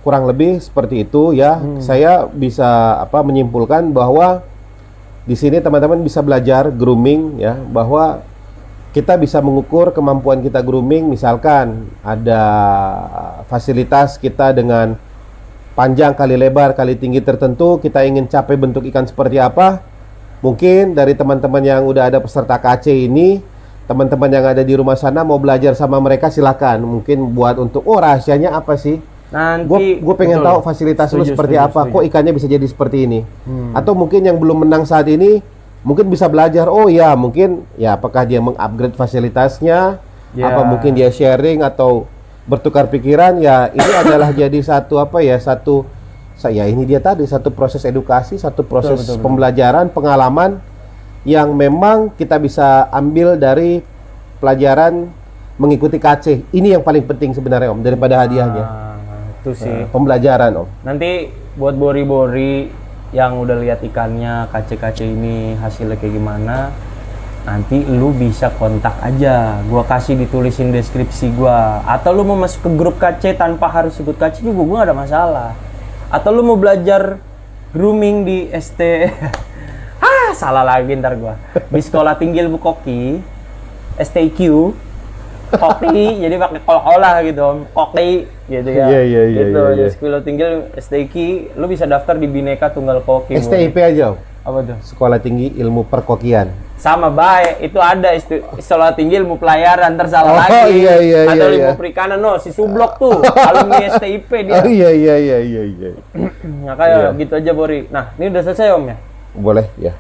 A: kurang lebih seperti itu ya. Saya bisa menyimpulkan bahwa di sini teman-teman bisa belajar grooming ya, bahwa kita bisa mengukur kemampuan kita grooming. Misalkan ada fasilitas kita dengan panjang kali lebar kali tinggi tertentu, kita ingin capai bentuk ikan seperti apa. Mungkin dari teman-teman yang udah ada peserta KC ini, teman-teman yang ada di rumah sana mau belajar sama mereka, silakan. Mungkin buat untuk rahasianya apa sih?
B: Nanti
A: Gue pengen
B: betul.
A: tahu fasilitas lu
B: Setuju,
A: seperti
B: setuju,
A: apa.
B: setuju.
A: Kok ikannya bisa jadi seperti ini? Atau mungkin yang belum menang saat ini mungkin bisa belajar. Oh ya, mungkin ya apakah dia mengupgrade fasilitasnya?
B: Ya.
A: Apa mungkin dia sharing atau bertukar pikiran? Ya, ini adalah jadi satu ini dia tadi satu proses edukasi, satu proses
B: betul.
A: pembelajaran, pengalaman yang memang kita bisa ambil dari pelajaran mengikuti KC. Ini yang paling penting sebenarnya Om, daripada hadiahnya.
B: Itu sih.
A: Pembelajaran Om.
B: Nanti buat bori-bori yang udah lihat ikannya KC-KC ini hasilnya kayak gimana, nanti lu bisa kontak aja. Gua kasih ditulisin deskripsi gua. Atau lu mau masuk ke grup KC tanpa harus ikut KC juga gua gak ada masalah. Atau lu mau belajar grooming di ST salah lagi ntar gua. Di Sekolah Tinggi Ilmu Koki STIQ Koki, jadi pakai kol-kola gitu Om. Koki gitu ya.
A: Iya,
B: Gitu,
A: iya.
B: di Sekolah Tinggi STIQ, lu bisa daftar di Bhinneka Tunggal Koki.
A: STIP aja Om.
B: Apa tuh?
A: Sekolah Tinggi Ilmu Perkokian.
B: Sama baik, itu ada Sekolah Tinggi Ilmu Pelayaran, ntar salah
A: Oh,
B: lagi.
A: iya,
B: Atau
A: iya.
B: ilmu perikanan, no, si Sublok tuh, alumni STIP dia.
A: Oh iya.
B: Nah, kayak
A: Iya.
B: gitu aja Bori. Nah, ini udah selesai Om ya?
A: Boleh ya.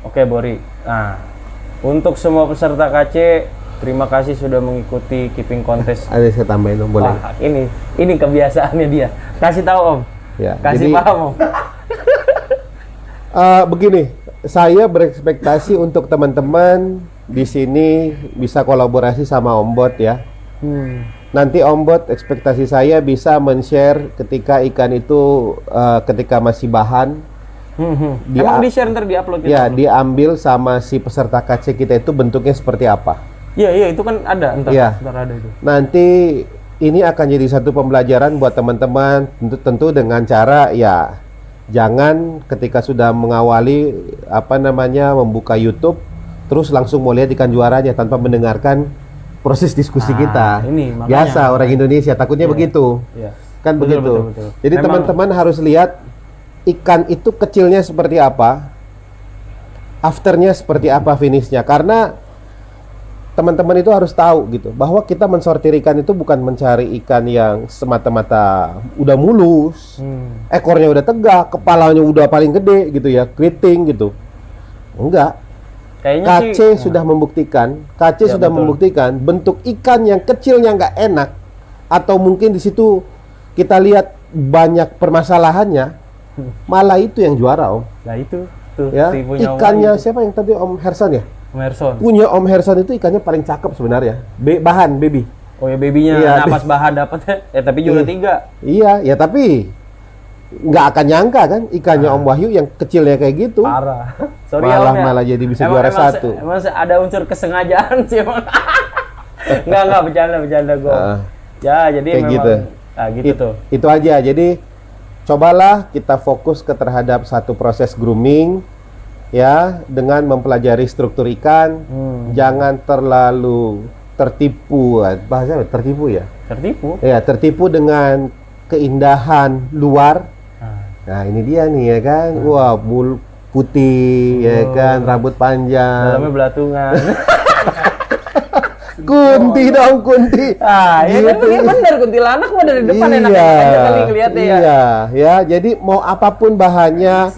B: Oke Bori. Nah, untuk semua peserta KC, terima kasih sudah mengikuti keeping kontes.
A: Ada saya tambahin Om, boleh.
B: Wah, ini kebiasaannya dia. Kasih tahu Om.
A: Ya,
B: Kasih
A: jadi-
B: paham Om.
A: Begini, saya berekspektasi untuk teman-teman di sini bisa kolaborasi sama Om Bot ya. Nanti Om Bot ekspektasi saya bisa men-share ketika ikan itu ketika masih bahan.
B: Emang di-share ntar di-upload gitu?
A: Ya, diambil sama si peserta KC kita itu bentuknya seperti apa.
B: Iya, itu kan ada ntar.
A: Iya.
B: Ntar ada itu.
A: Nanti ini akan jadi satu pembelajaran buat teman-teman, tentu dengan cara ya jangan ketika sudah mengawali membuka YouTube terus langsung mau lihat ikan juaranya tanpa mendengarkan proses diskusi kita.
B: ini makanya.
A: Biasa orang Indonesia takutnya begitu.
B: Iya.
A: Kan
B: Betul,
A: begitu.
B: betul.
A: Jadi
B: Memang-
A: teman-teman harus lihat ikan itu kecilnya seperti apa, afternya seperti apa, finishnya. Karena teman-teman itu harus tahu gitu bahwa kita mensortir ikan itu bukan mencari ikan yang semata-mata udah mulus, ekornya udah tegak, kepalanya udah paling gede gitu ya, keriting gitu. Enggak.
B: Kayaknya
A: KC
B: sih,
A: sudah membuktikan, KC
B: Ya,
A: sudah
B: betul.
A: membuktikan bentuk ikan yang kecilnya nggak enak, atau mungkin di situ kita lihat banyak permasalahannya, malah itu yang juara Om.
B: Nah itu tuh
A: Ya,
B: si punya
A: ikannya
B: Om
A: siapa yang tadi Om Herson ya?
B: Om Herson.
A: Punya Om Herson itu ikannya paling cakep sebenarnya. Bahan baby.
B: Oh ya babynya
A: Iya,
B: napas bahan dapat ya tapi juara 3.
A: Iya, ya tapi nggak akan nyangka kan ikannya Om Wahyu yang kecilnya kayak gitu.
B: Parah. Sorry ya, Om, ya.
A: Malah jadi bisa juara satu.
B: Emang ada unsur kesengajaan sih emang. Enggak bercanda gua. Ya, jadi
A: Kayak
B: memang
A: gitu.
B: Nah, gitu tuh.
A: Itu aja. Jadi cobalah kita fokus terhadap satu proses grooming ya dengan mempelajari struktur ikan. Jangan terlalu tertipu. Bahasa apa? Tertipu ya?
B: Tertipu.
A: Ya, tertipu dengan keindahan luar. Nah, ini dia nih ya kan. Wah, bulu putih ya kan, rambut panjang.
B: Dalamnya belatungan.
A: Kunti dong, kunti.
B: Ya kan
A: Gitu.
B: ini bener kuntilanak mah dari depan enak
A: Iya,
B: aja kali ngeliatnya ya.
A: iya, ya. Jadi mau apapun bahannya,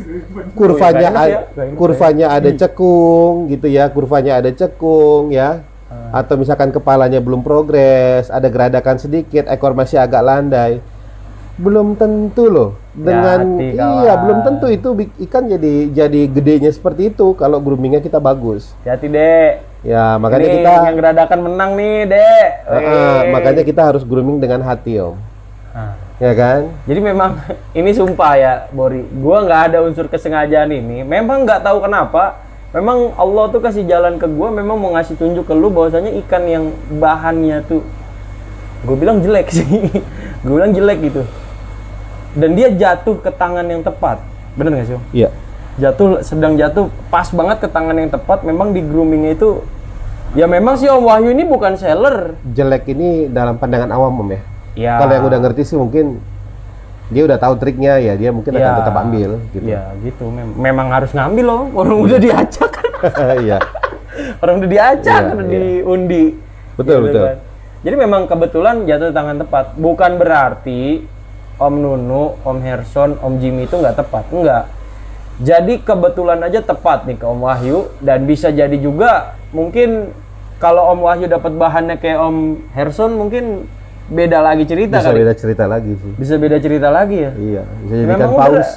A: kurvanya
B: Nggak enak ya, nggak enak
A: kurvanya ada cekung gitu ya, kurvanya ada cekung ya. Atau misalkan kepalanya belum progres, ada geradakan sedikit, ekor masih agak landai. Belum tentu loh. Dengan
B: Hati,
A: iya,
B: kawan.
A: belum tentu itu ikan jadi gedenya seperti itu kalau groomingnya kita bagus.
B: Hati Dek.
A: Ya, makanya
B: Ini
A: kita
B: yang geradakan menang nih, Dek.
A: makanya kita harus grooming dengan hati, Om. Ya kan?
B: Jadi memang ini sumpah ya, Bori. Gua nggak ada unsur kesengajaan ini. Memang nggak tahu kenapa. Memang Allah tuh kasih jalan ke gua. Memang mau ngasih tunjuk ke lu bahwasanya ikan yang bahannya tuh, gue bilang jelek sih. Gue bilang jelek gitu. Dan dia jatuh ke tangan yang tepat. Bener nggak sih Om?
A: Iya.
B: Sedang jatuh pas banget ke tangan yang tepat. Memang di groomingnya itu ya memang sih Om Wahyu ini bukan seller.
A: Jelek ini dalam pandangan awam Om ya.
B: Ya.
A: Kalau yang udah ngerti sih mungkin dia udah tahu triknya ya, dia mungkin akan tetap ambil gitu.
B: Ya gitu. Memang harus ngambil loh. Orang udah diacak.
A: Iya.
B: Orang udah diacak,
A: Iya,
B: udah
A: iya.
B: diundi.
A: Betul, betul.
B: kan. Jadi memang kebetulan jatuh di tangan tepat. Bukan berarti Om Nunu, Om Herson, Om Jimmy itu nggak tepat. Enggak. Jadi kebetulan aja tepat nih ke Om Wahyu. Dan bisa jadi juga mungkin kalau Om Wahyu dapat bahannya kayak Om Herson mungkin beda lagi cerita
A: Bisa
B: kali.
A: beda cerita lagi sih.
B: Bisa beda cerita lagi ya.
A: Iya, bisa jadikan
B: Memang
A: paus.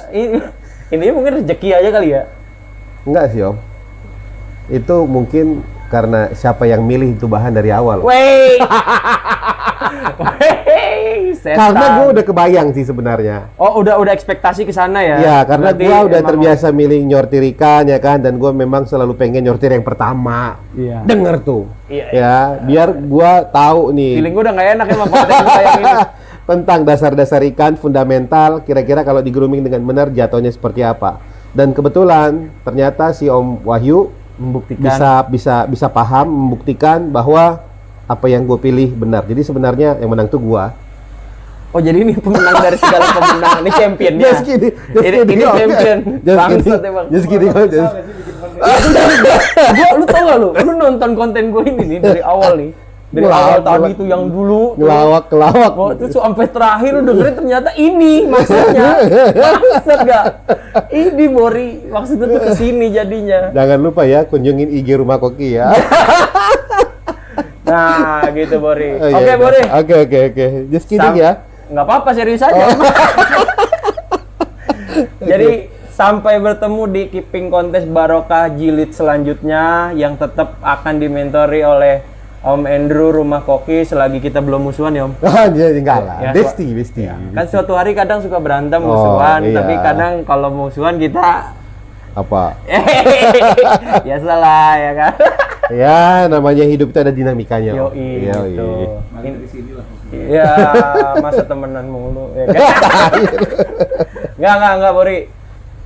B: ini mungkin rezeki aja kali ya.
A: Enggak sih Om. Itu mungkin karena siapa yang milih itu bahan dari awal.
B: Wey. Wey, setan.
A: Karena gue udah kebayang sih sebenarnya.
B: Oh, udah ekspektasi ke sana ya.
A: Ya, karena
B: Berarti
A: gue udah
B: emang-
A: terbiasa milih nyortir ikan ya kan, dan gue memang selalu pengen nyortir yang pertama.
B: Iya.
A: Denger tuh.
B: Iya,
A: Ya, biar gue tahu nih
B: Feeling gue udah gak enak emang konten saya ini.
A: tentang dasar-dasar ikan fundamental, kira-kira kalau di grooming dengan benar jatuhnya seperti apa. Dan kebetulan ternyata si Om Wahyu
B: Membuktikan.
A: bisa paham, membuktikan bahwa apa yang gue pilih benar. Jadi sebenarnya yang menang tuh gue.
B: Oh, jadi ini pemenang dari segala pemenang. Ini championnya.
A: Just kidding, just
B: Ini
A: kidding, Om.
B: champion.
A: Just
B: Bangsat
A: kidding,
B: emang.
A: just kidding, Om. Just-
B: Lu tau gak lu nonton konten gue ini nih dari awal nih. Dari awal tadi tuh yang dulu.
A: Ngelawak.
B: Oh, itu sampai terakhir lu dengerin ternyata ini maksudnya. Maksud gak? Ini Bori, maksudnya tuh kesini jadinya.
A: Jangan lupa ya kunjungin IG Rumah Koki ya.
B: Nah, gitu Bori.
A: Oh, iya,
B: Oke,
A: iya.
B: Bori.
A: Oke. Just kidding ya.
B: Nggak apa-apa, serius aja. Jadi sampai bertemu di Keeping Kontes Barokah jilid selanjutnya yang tetap akan dimentori oleh Om Andrew Rumah Koki selagi kita belum musuhan ya Om.
A: Jadi enggak lah.
B: Ya,
A: Besti.
B: Kan suatu hari kadang suka berantem
A: Oh,
B: musuhan,
A: iya.
B: tapi kadang kalau musuhan kita
A: Apa?
B: ya salah ya kan.
A: Ya, namanya hidup itu ada dinamikanya. Om.
B: Yoi,
A: Yoi.
B: gitu.
C: Balik dari sini lah.
B: Ya, masa temenan mulu ya kan? Enggak, Bori.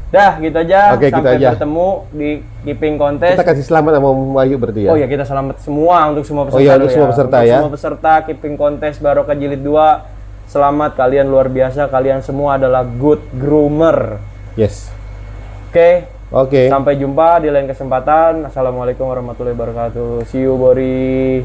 B: Dah, gitu aja.
A: Oke, gitu
B: Sampai
A: aja.
B: bertemu di Keeping Kontes.
A: Kita kasih selamat sama Om Wahyu berarti ya.
B: Oh ya, kita selamat semua untuk semua peserta.
A: Oh iya,
B: dulu
A: untuk semua peserta
B: Untuk
A: ya.
B: semua peserta Keeping Kontes Barokah jilid 2. Selamat, kalian luar biasa. Kalian semua adalah good groomer.
A: Yes.
B: Oke.
A: Oke.
B: Sampai jumpa di lain kesempatan. Assalamualaikum warahmatullahi wabarakatuh. See you, Bori.